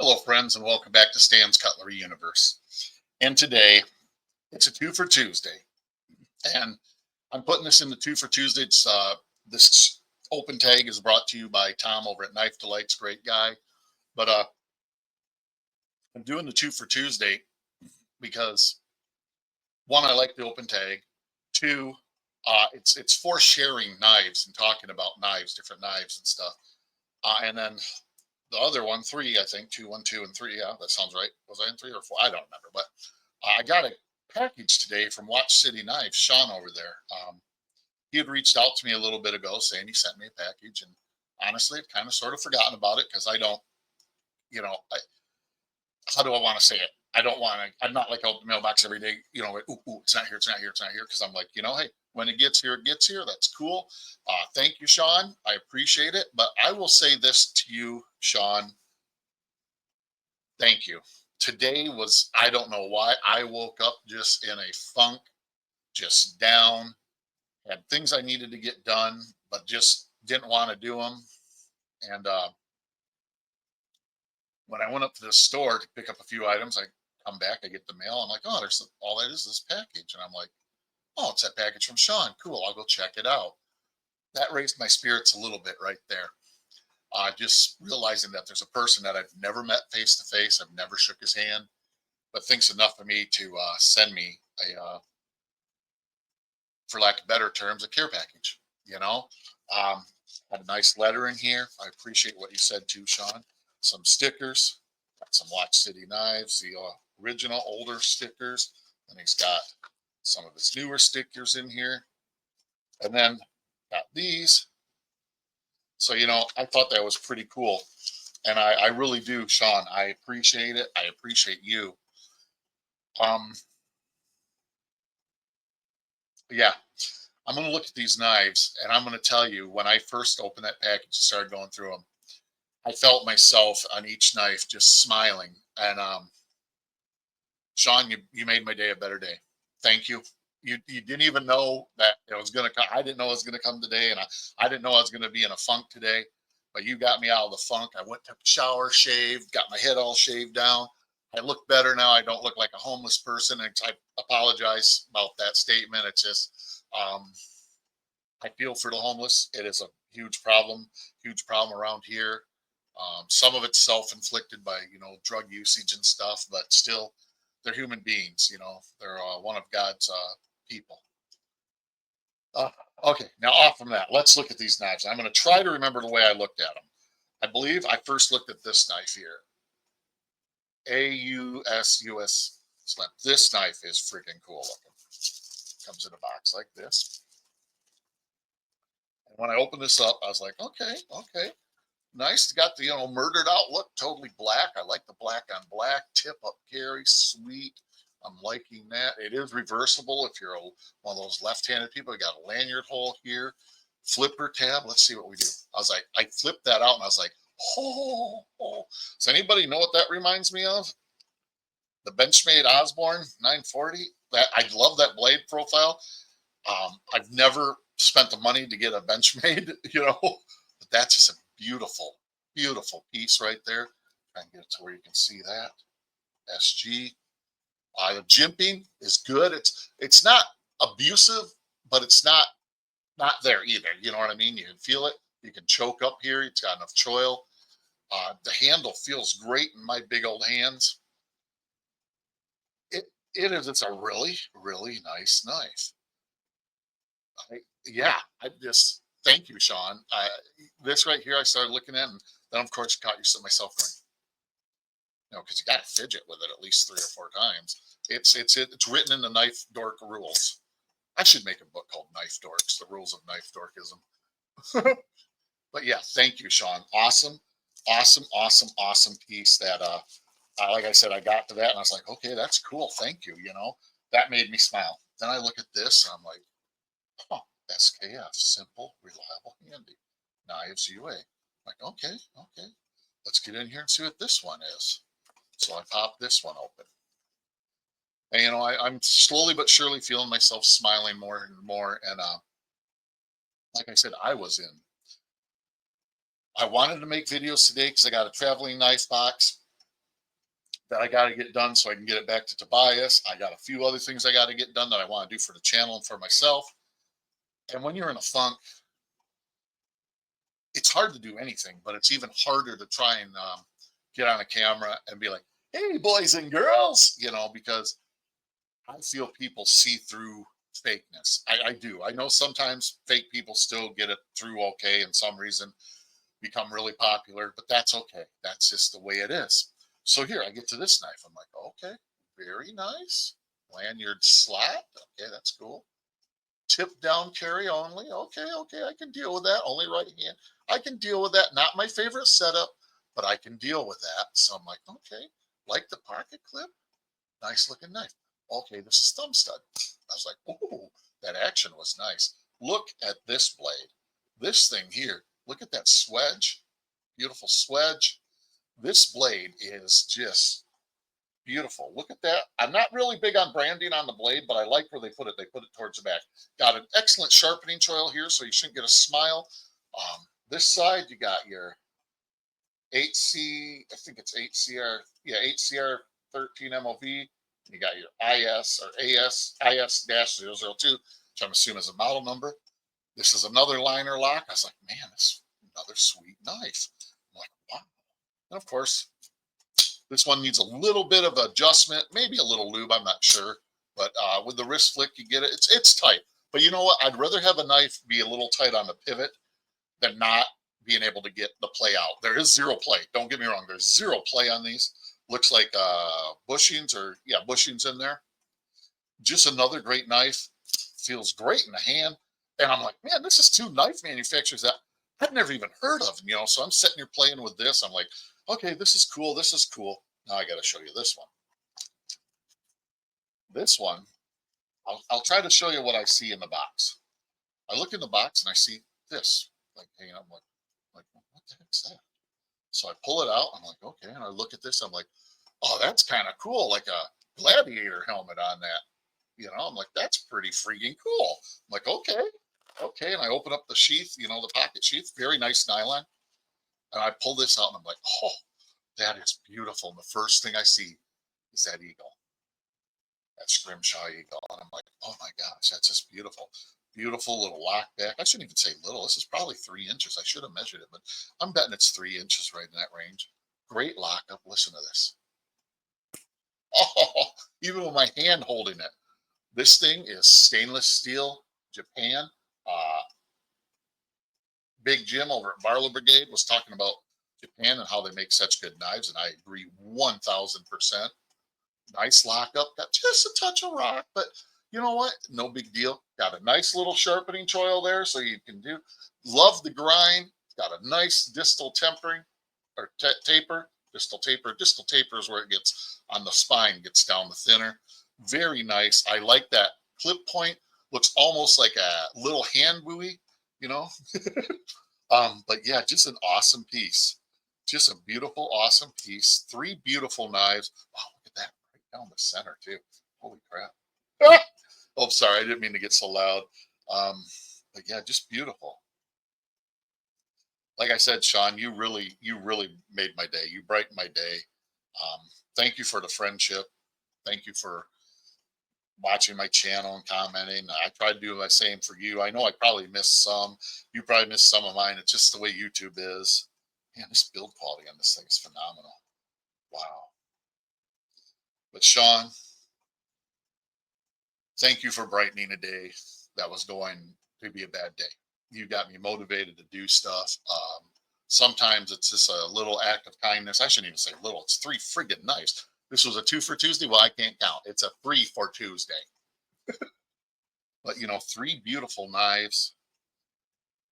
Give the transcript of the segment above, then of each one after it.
Hello, friends, and welcome back to Stan's Cutlery Universe. And today, it's a two for Tuesday. And I'm putting this in the two for Tuesday. This open tag is brought to you by Tom over at Knife Delights, great guy. But I'm doing the two for Tuesday because one, I like the open tag. Two, it's for sharing knives and talking about knives, different knives and stuff. And then the other one, three, I think, two, one, two, and three. Yeah, that sounds right. Was I in three or four? I don't remember. But I got a package today from Watch City Knives, Shawn over there. He had reached out to me a little bit ago saying he sent me a package. And honestly, I've kind of sort of forgotten about it because I don't, how do I want to say it? I don't want to, I'm not like out the mailbox every day, like, ooh, it's not here, it's not here, it's not here. Because I'm like, hey, when it gets here, it gets here. That's cool. Thank you, Shawn. I appreciate it. But I will say this to you, Shawn. Thank you. Today was, I don't know why, I woke up just in a funk, just down, had things I needed to get done, but just didn't want to do them. And when I went up to the store to pick up a few items, I come back, I get the mail. I'm like, oh, there's all that is this package. And I'm like, oh, it's that package from Shawn. Cool. I'll go check it out. That raised my spirits a little bit right there. Just realizing that there's a person that I've never met face to face. I've never shook his hand, but thinks enough of me to send me for lack of better terms, a care package. Had a nice letter in here. I appreciate what you said too, Shawn. Some stickers, got some Watch City Knives, the original older stickers, and he's got some of his newer stickers in here, and then got these. So I thought that was pretty cool, and I really do, Shawn. I appreciate it. I appreciate you. Yeah, I'm going to look at these knives, and I'm going to tell you, when I first opened that package and started going through them, I felt myself on each knife just smiling. And Shawn, you made my day a better day. Thank you. You didn't even know that it was going to come. I didn't know it was going to come today, and I didn't know I was going to be in a funk today. But you got me out of the funk. I went, took a shower, shaved, got my head all shaved down. I look better now. I don't look like a homeless person. And I apologize about that statement. It's just I feel for the homeless. It is a huge problem around here. Some of it's self-inflicted by drug usage and stuff, but still, they're human beings. They're one of God's people. Okay, now off from that, let's look at these knives. I'm going to try to remember the way I looked at them. I believe I first looked at this knife here. AUS Slim. This knife is freaking cool looking. Comes in a box like this. And when I opened this up, I was like, okay. Nice. Got the murdered out look, totally black. I like the black on black, tip up carry, sweet. I'm liking that. It is reversible if you're one of those left-handed people. You got a lanyard hole here, flipper tab. Let's see what we do. I flipped that out and I was like, oh. Does anybody know what that reminds me of? The Benchmade Osborne 940. That I love that blade profile. I've never spent the money to get a Benchmade, but that's just a beautiful, beautiful piece right there. Try and get it to where you can see that. SG. The jimping is good. It's not abusive, but it's not there either. You know what I mean? You can feel it. You can choke up here. It's got enough choil. The handle feels great in my big old hands. It is. It's a really, really nice knife. I just thank you, Shawn. This right here, I started looking at, and then of course caught myself going, because you got to fidget with it at least 3 or 4 times. It's written in the Knife Dork rules. I should make a book called Knife Dorks: The Rules of Knife Dorkism. But yeah, thank you, Shawn. Awesome piece. That like I said, I got to that and I was like, okay, that's cool. Thank you. That made me smile. Then I look at this and I'm like, oh, SKF, simple, reliable, handy. Knives UA. Like, okay. Let's get in here and see what this one is. So I pop this one open. And, I'm slowly but surely feeling myself smiling more and more. And like I said, I wanted to make videos today because I got a traveling knife box. that I got to get done so I can get it back to Tobias. I got a few other things I got to get done that I want to do for the channel and for myself. And when you're in a funk, it's hard to do anything, but it's even harder to try and get on a camera and be like, "Hey, boys and girls," because I feel people see through fakeness. I do. I know sometimes fake people still get it through okay, and some reason become really popular, but that's okay. That's just the way it is. So here I get to this knife. I'm like, okay, very nice. Lanyard slot. Okay, that's cool. Tip down carry only. Okay, okay, I can deal with that. Only right hand. I can deal with that. Not my favorite setup, but I can deal with that. So I'm like, okay, like the pocket clip. Nice looking knife. Okay, this is thumb stud. I was like, oh, that action was nice. Look at this blade. This thing here. Look at that swedge. Beautiful swedge. This blade is just beautiful. Look at that. I'm not really big on branding on the blade, but I like where they put it. They put it towards the back. Got an excellent sharpening choil here, so you shouldn't get a smile. This side, you got your 8C, I think it's 8CR, yeah, 8CR 13 MOV. You got your IS or IS-002, which I'm assuming is a model number. This is another liner lock. I was like, man, this is another sweet knife. I'm like, wow. And of course, this one needs a little bit of adjustment, maybe a little lube, I'm not sure. But with the wrist flick, you get it. It's tight. But you know what? I'd rather have a knife be a little tight on the pivot than not being able to get the play out. There is zero play. Don't get me wrong. There's zero play on these. Looks like bushings or, yeah, bushings in there. Just another great knife. Feels great in the hand. And I'm like, man, this is two knife manufacturers that I've never even heard of. So I'm sitting here playing with this. I'm like, okay, this is cool. This is cool. Now I got to show you this one. This one, I'll try to show you what I see in the box. I look in the box and I see this, like hanging out. I'm like, what the heck's that? So I pull it out. I'm like, okay. And I look at this. I'm like, oh, that's kind of cool. Like a gladiator helmet on that. I'm like, that's pretty freaking cool. I'm like, okay, okay. And I open up the sheath, the pocket sheath, very nice nylon. And I pull this out and I'm like, oh, that is beautiful. And the first thing I see is that eagle, that scrimshaw eagle. And I'm like, oh my gosh, that's just beautiful. Beautiful little lock back. I shouldn't even say little. This is probably 3 inches. I should have measured it, but I'm betting it's 3 inches right in that range. Great lockup. Listen to this. Oh, even with my hand holding it. This thing is stainless steel, Japan. Uh, Big Jim over at Barlow Brigade was talking about Japan and how they make such good knives, and I agree 1000%. Nice lockup, got just a touch of rock, but you know what? No big deal. Got a nice little sharpening choil there, so you can do. Love the grind. Got a nice distal tempering or taper. Distal taper. Distal taper is where it gets on the spine, gets down the thinner. Very nice. I like that clip point. Looks almost like a little hand buoy, you know. But yeah, just an awesome piece. Just a beautiful, awesome piece. Three beautiful knives. Oh, look at that right down the center too. Holy crap! Oh, sorry, I didn't mean to get so loud. But yeah, just beautiful. Like I said, Shawn, you really made my day. You brightened my day. Thank you for the friendship. Thank you for watching my channel and commenting. I try to do the same for you. I know I probably missed some. You probably missed some of mine. It's just the way YouTube is. Man, this build quality on this thing is phenomenal. Wow. But Shawn, thank you for brightening a day that was going to be a bad day. You got me motivated to do stuff. Sometimes it's just a little act of kindness. I shouldn't even say little. It's three friggin' nice. This was a 2 for Tuesday. Well, I can't count. It's a 3 for Tuesday. But three beautiful knives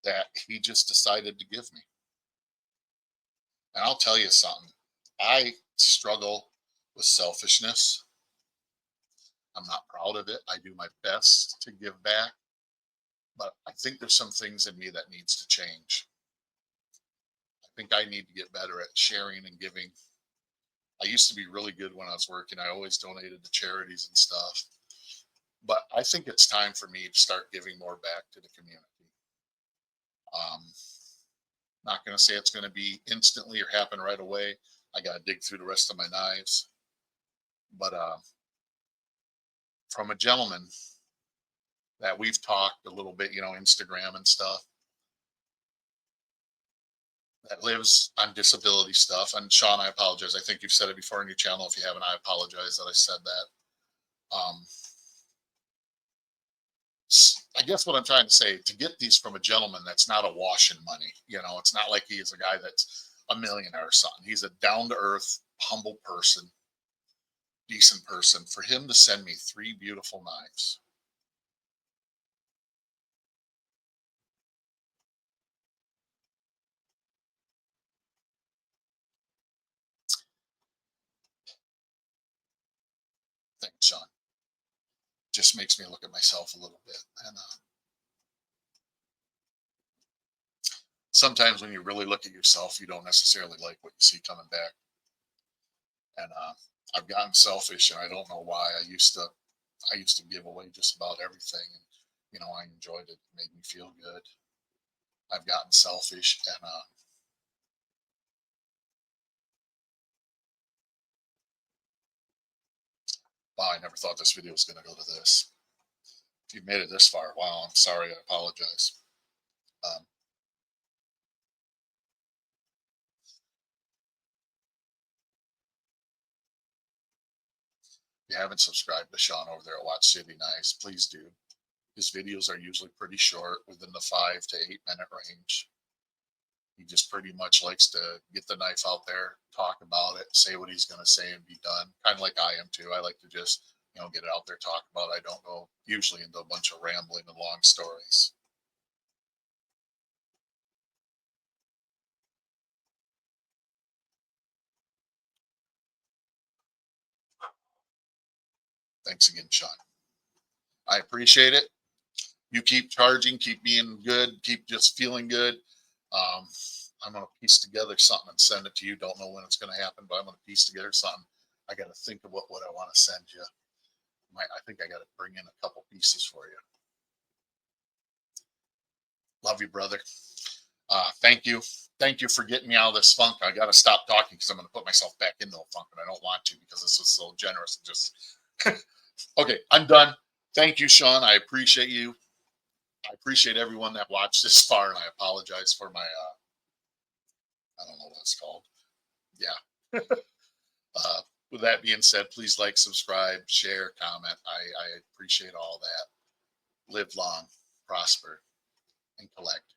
that he just decided to give me. And I'll tell you something. I struggle with selfishness. I'm not proud of it. I do my best to give back, but I think there's some things in me that needs to change. I think I need to get better at sharing and giving. I used to be really good when I was working. I always donated to charities and stuff. But I think it's time for me to start giving more back to the community. Um, Not going to say it's going to be instantly or happen right away. I got to dig through the rest of my knives. But from a gentleman that we've talked a little bit, Instagram and stuff, that lives on disability stuff. And Shawn, I apologize. I think you've said it before on your channel. If you haven't, I apologize that I said that. Um, I guess what I'm trying to say, to get these from a gentleman that's not a wash in money, it's not like he is a guy that's a millionaire or something. He's a down to earth, humble person, decent person. For him to send me three beautiful knives, thanks, Shawn, just makes me look at myself a little bit. And sometimes when you really look at yourself, you don't necessarily like what you see coming back. And I've gotten selfish, and I don't know why. I used to give away just about everything, and I enjoyed it. It made me feel good. I've gotten selfish, and wow, I never thought this video was going to go to this. If you've made it this far, wow, I'm sorry. I apologize. Um, if you haven't subscribed to Shawn over there at Watch City Knives, please do. His videos are usually pretty short, within the 5 to 8 minute range. He just pretty much likes to get the knife out there, talk about it, say what he's going to say, and be done. Kind of like I am too. I like to just, get it out there, talk about it. I don't go usually into a bunch of rambling and long stories. Thanks again, Shawn. I appreciate it. You keep charging, keep being good, keep just feeling good. Um, I'm going to piece together something and send it to you. Don't know when it's going to happen, but I'm going to piece together something. I got to think of what I want to send you. I think I got to bring in a couple pieces for you. Love you, brother. Thank you. Thank you for getting me out of this funk. I got to stop talking because I'm going to put myself back into a funk, and I don't want to because this is so generous. And just okay, I'm done. Thank you, Shawn. I appreciate you. I appreciate everyone that watched this far, and I apologize for my I don't know what it's called. Yeah. With that being said, please like, subscribe, share, comment. I appreciate all that. Live long, prosper, and collect.